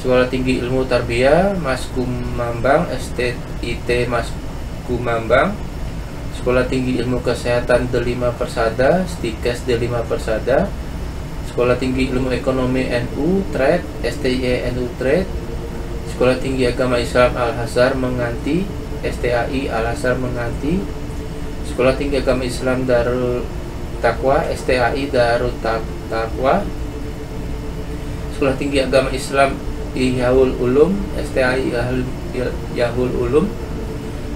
Sekolah Tinggi Ilmu Tarbiyah Mas Kumambang STIT Mas Kumambang. Sekolah Tinggi Ilmu Kesehatan D5 Persada Stikes D5 Persada. Sekolah Tinggi Ilmu Ekonomi NU Trade STIE NU Trade. Sekolah Tinggi Agama Islam Al-Azhar Menganti STAI Al-Azhar Menganti. Sekolah Tinggi Agama Islam Darul Taqwa STAI Darul Taqwa. Sekolah Tinggi Agama Islam Ihya'ul Ulum STAI Ihya'ul Ulum.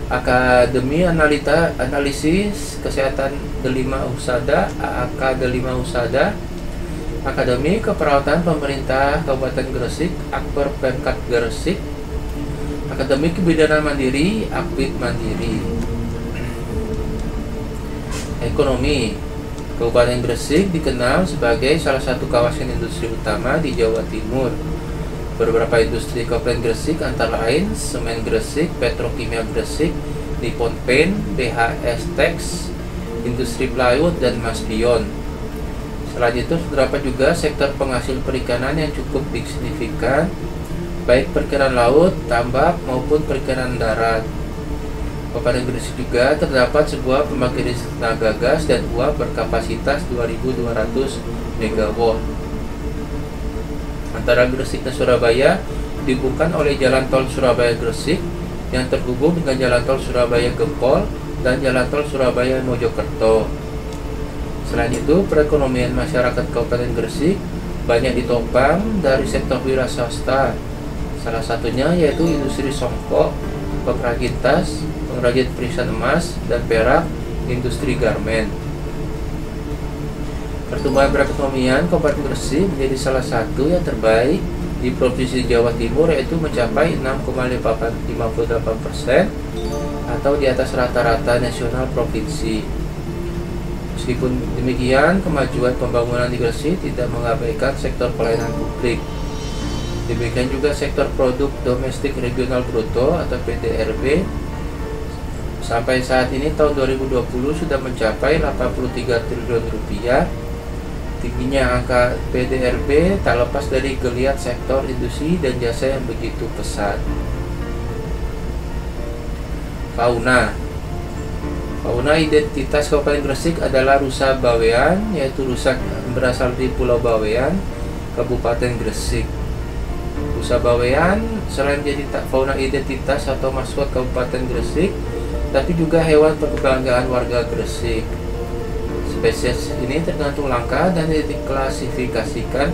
Akademi Analisis Kesehatan D5 Husada AK D5 Husada. Akademi Keperawatan Pemerintah Kabupaten Gresik Akper Pemkab Gresik. Akademi Kebidanan Mandiri Akbid Mandiri. Ekonomi. Kabupaten Gresik dikenal sebagai salah satu kawasan industri utama di Jawa Timur. Beberapa industri Kabupaten Gresik antara lain Semen Gresik, Petrokimia Gresik, Nippon Paint, BHS Tex, Industri Plywood, dan Masbion. Selain itu terdapat juga sektor penghasil perikanan yang cukup signifikan, baik perikanan laut, tambak, maupun perikanan darat. Kabupaten Gresik juga terdapat sebuah pembangkit tenaga gas dan uap berkapasitas 2.200 MW. Antara Gresik dan Surabaya dihubungkan oleh Jalan Tol Surabaya Gresik yang terhubung dengan Jalan Tol Surabaya Gempol dan Jalan Tol Surabaya Mojokerto. Selain itu, perekonomian masyarakat Kabupaten Gresik banyak ditopang dari sektor wira swasta. Salah satunya yaitu industri songkok, pengrajin tas, pengrajin perhiasan emas dan perak, industri garmen. Pertumbuhan perekonomian Kabupaten Gresik menjadi salah satu yang terbaik di Provinsi Jawa Timur, yaitu mencapai 6,58% atau di atas rata-rata nasional provinsi. Meskipun demikian, kemajuan pembangunan di Gresik tidak mengabaikan sektor pelayanan publik. Demikian juga sektor produk domestik regional bruto atau PDRB. Sampai saat ini tahun 2020 sudah mencapai 83 triliun rupiah. Tingginya angka PDRB tak lepas dari geliat sektor industri dan jasa yang begitu pesat. Fauna identitas Kabupaten Gresik adalah rusa bawean, yaitu rusa berasal dari Pulau Bawean, Kabupaten Gresik. Rusa bawean selain menjadi fauna identitas atau maskot Kabupaten Gresik, tapi juga hewan kebanggaan warga Gresik. Spesies ini tergantung langka dan diklasifikasikan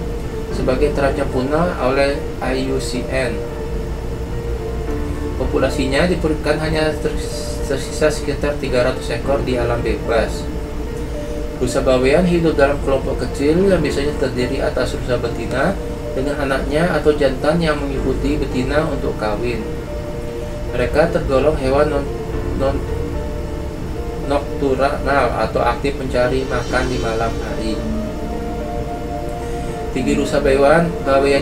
sebagai terancam punah oleh IUCN. Populasinya diperkirakan hanya tersisa sekitar 300 ekor di alam bebas. Rusa bawean hidup dalam kelompok kecil yang biasanya terdiri atas rusa betina dengan anaknya atau jantan yang mengikuti betina untuk kawin. Mereka tergolong hewan nokturnal atau aktif mencari makan di malam hari. Tinggi rusa bawean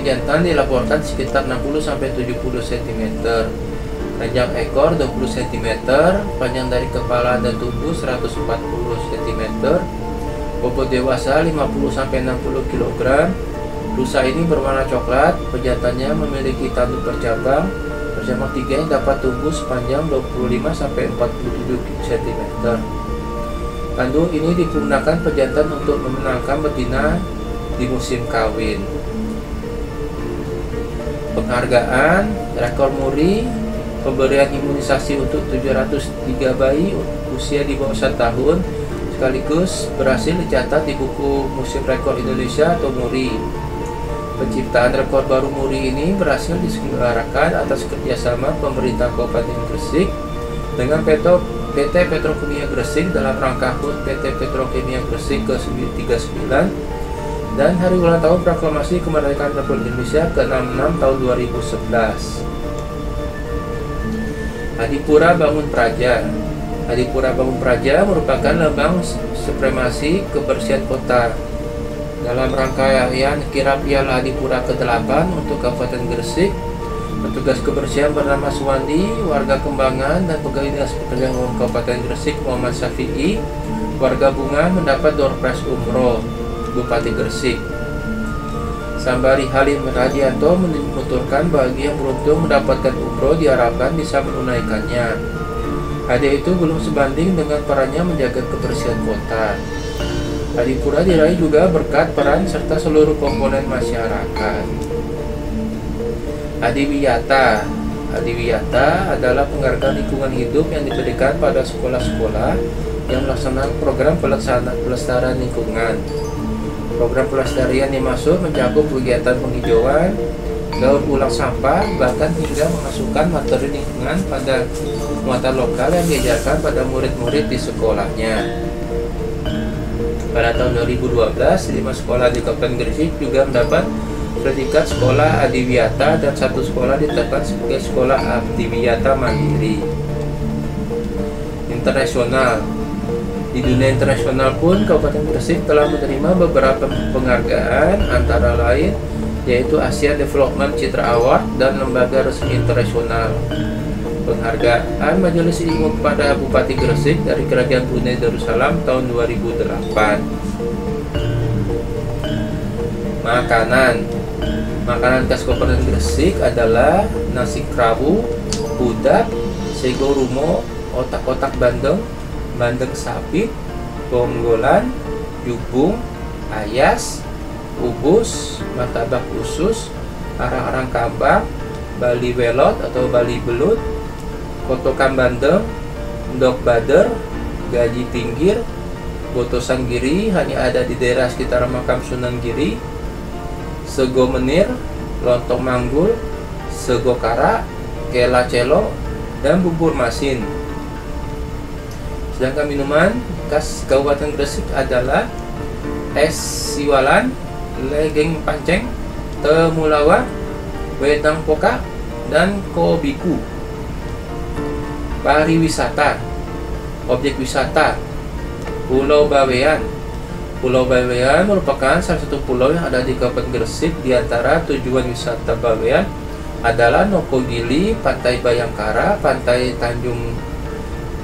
jantan dilaporkan sekitar 60-70 cm. Panjang ekor 20 cm, panjang dari kepala dan tubuh 140 cm, bobot dewasa 50-60 kg. Rusa ini berwarna coklat, pejantannya memiliki tanduk bercabang 3 yang dapat tumbuh sepanjang 25-47 cm. Tanduk ini digunakan pejantan untuk memenangkan betina di musim kawin. Penghargaan, rekor muri, pemberian imunisasi untuk 703 bayi usia di bawah 1 tahun sekaligus berhasil dicatat di buku Museum Rekor Indonesia atau MURI. Penciptaan rekor baru MURI ini berhasil diselenggarakan atas kerjasama pemerintah Kabupaten Gresik dengan PT Petrokimia Gresik dalam rangka HUT PT Petrokimia Gresik ke-39 dan Hari Ulang Tahun Proklamasi Kemerdekaan Republik Indonesia ke-66 tahun 2011. Adipura Bangun Praja. Adipura Bangun Praja merupakan lambang supremasi kebersihan kota. Dalam rangkaian kirap Piala Adipura ke-8 untuk Kabupaten Gresik, petugas kebersihan bernama Suwandi, warga Kembangan, dan pegawai dinas pekerjaan umum Kabupaten Gresik Muhammad Syafi'i, warga Bunga mendapat door prize umroh Bupati Gresik. Sambari Halim Radianto menuturkan bagi yang beruntung mendapatkan umroh diharapkan bisa menunaikannya. Hadiah itu belum sebanding dengan perannya menjaga kebersihan kota. Adipura diraih juga berkat peran serta seluruh komponen masyarakat. Adiwiyata adalah penghargaan lingkungan hidup yang diberikan pada sekolah-sekolah yang melaksanakan program pelestarian lingkungan. Program pelestarian yang masuk mencakup kegiatan penghijauan, daur ulang sampah, bahkan hingga memasukkan materi lingkungan pada muatan lokal yang diajarkan pada murid-murid di sekolahnya. Pada tahun 2012, 5 sekolah di Kabupaten Gresik juga mendapat predikat sekolah adiwiyata dan 1 sekolah ditetapkan sebagai sekolah adiwiyata mandiri. Internasional. Di dunia internasional pun Kabupaten Gresik telah menerima beberapa penghargaan, antara lain yaitu Asia Development Citra Award dan lembaga resmi internasional. Penghargaan Majelis Ilmu kepada Bupati Gresik dari Kerajaan Brunei Darussalam tahun 2008. Makanan khas Kabupaten Gresik adalah nasi kerabu, budak, sego rumo, otak-otak bandeng, bandeng sapi, bonggolan, jubung, ayas, ubus, martabak usus, arang-arang kambang, bali welot atau bali belut, kotokan bandeng, ndok bader, gaji pinggir, botosan giri hanya ada di daerah sekitar makam Sunan Giri, sego menir, lontong manggul, sego kara, kela celo, dan bubur masin. Sedangkan minuman khas Kabupaten Gresik adalah es siwalan, legeng panceng, temulawak, wedang poka, dan kobiku. Pariwisata. Objek wisata Pulau Bawean. Pulau Bawean merupakan salah satu pulau yang ada di Kabupaten Gresik. Di antara tujuan wisata Bawean adalah Nokogili, Pantai Bayangkara, Pantai Tanjung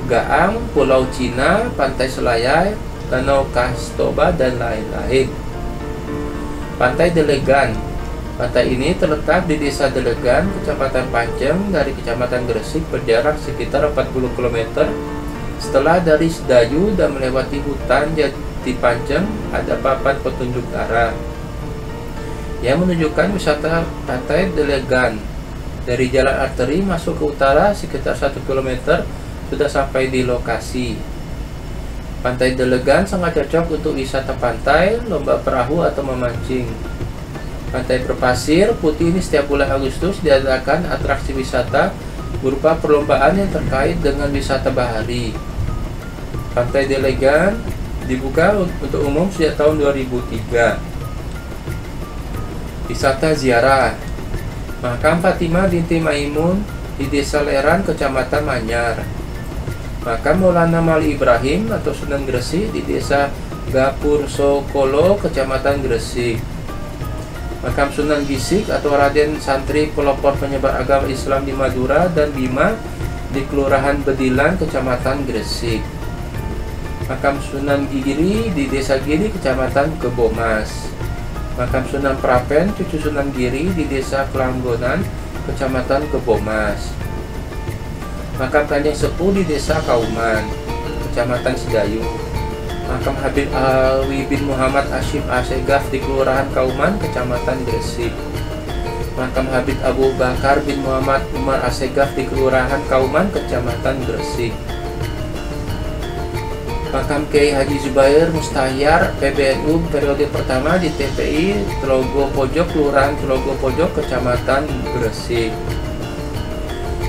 Gaang, Pulau Cina, Pantai Selayar, Danau Kastoba, dan lain-lain. Pantai Delegan. Pantai ini terletak di Desa Delegan, Kecamatan Panceng, dari Kecamatan Gresik, berjarak sekitar 40 km. Setelah dari Sedayu dan melewati hutan Jati Panceng, ada papan petunjuk arah yang menunjukkan wisata Pantai Delegan. Dari jalan arteri masuk ke utara sekitar 1 km sudah sampai di lokasi. Pantai Delegan sangat cocok untuk wisata pantai, lomba perahu atau memancing. Pantai berpasir putih ini setiap bulan Agustus diadakan atraksi wisata berupa perlombaan yang terkait dengan wisata bahari. Pantai Delegan dibuka untuk umum sejak tahun 2003. Wisata ziarah. Makam Fatimah binti Maimun di Desa Leran, Kecamatan Manyar. Makam Maulana Mali Ibrahim atau Sunan Gresik di Desa Gapur Sokolo, Kecamatan Gresik. Makam Sunan Gisik atau Raden Santri pelopor penyebar agama Islam di Madura dan Bima di Kelurahan Bedilan, Kecamatan Gresik. Makam Sunan Giri di Desa Giri, Kecamatan Kebomas. Makam Sunan Prapen, cucu Sunan Giri di Desa Kelanggonan, Kecamatan Kebomas. Makam Kanjeng Sepuh di Desa Kauman, Kecamatan Sedayu. Makam Habib Alwi bin Muhammad Hashim Asegaf di Kelurahan Kauman, Kecamatan Gresik. Makam Habib Abu Bakar bin Muhammad Umar Asegaf di Kelurahan Kauman, Kecamatan Gresik. Makam Kiai Haji Zubair Mustahyar PBNU periode pertama di TPI Telogo Pojok, Kelurahan Telogo Pojok, Kecamatan Gresik.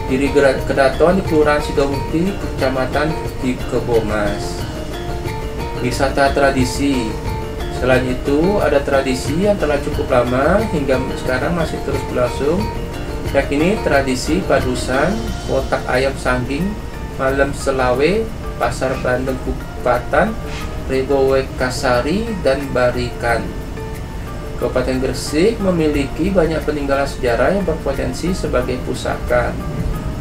Giri Kedaton di Kelurahan Sidomukti, Kecamatan Kebomas. Wisata tradisi. Selain itu, ada tradisi yang telah cukup lama hingga sekarang masih terus berlangsung, yakni tradisi padusan, kotak ayam sangging, malam selawe, pasar bandeng kupatan, Rebowe Kasari, dan Barikan. Kabupaten Gresik memiliki banyak peninggalan sejarah yang berpotensi sebagai pusaka.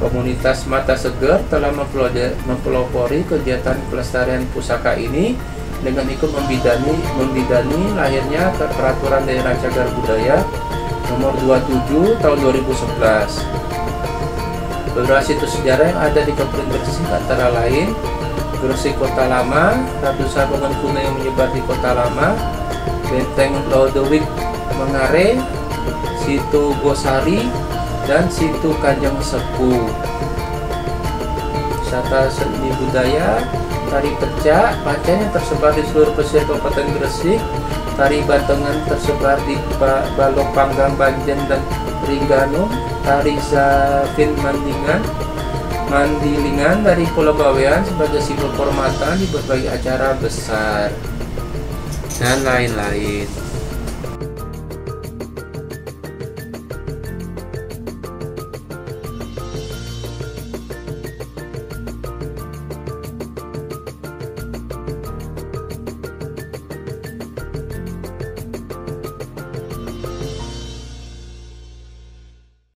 Komunitas Mata Seger telah mempelopori kegiatan pelestarian pusaka ini dengan ikut membidani lahirnya Peraturan Daerah Cagar Budaya Nomor 27 tahun 2011. Beberapa situs sejarah yang ada di Kabupaten Gresik antara lain Gresik Kota Lama, ratusan bangunan kuno yang menyebar di Kota Lama, Benteng Lodewijk Mangare, Situ Gosari, dan Situ Kanjeng Sepuh. Wisata seni budaya, tari pecak, pancen yang tersebar di seluruh pesisir Kabupaten Gresik, tari bantengan tersebar di Balok Panggang, Banjen, dan Ringganu, tari Zafin Mandilingan dari Pulau Bawean sebagai simbol kehormatan di berbagai acara besar, dan lain-lain.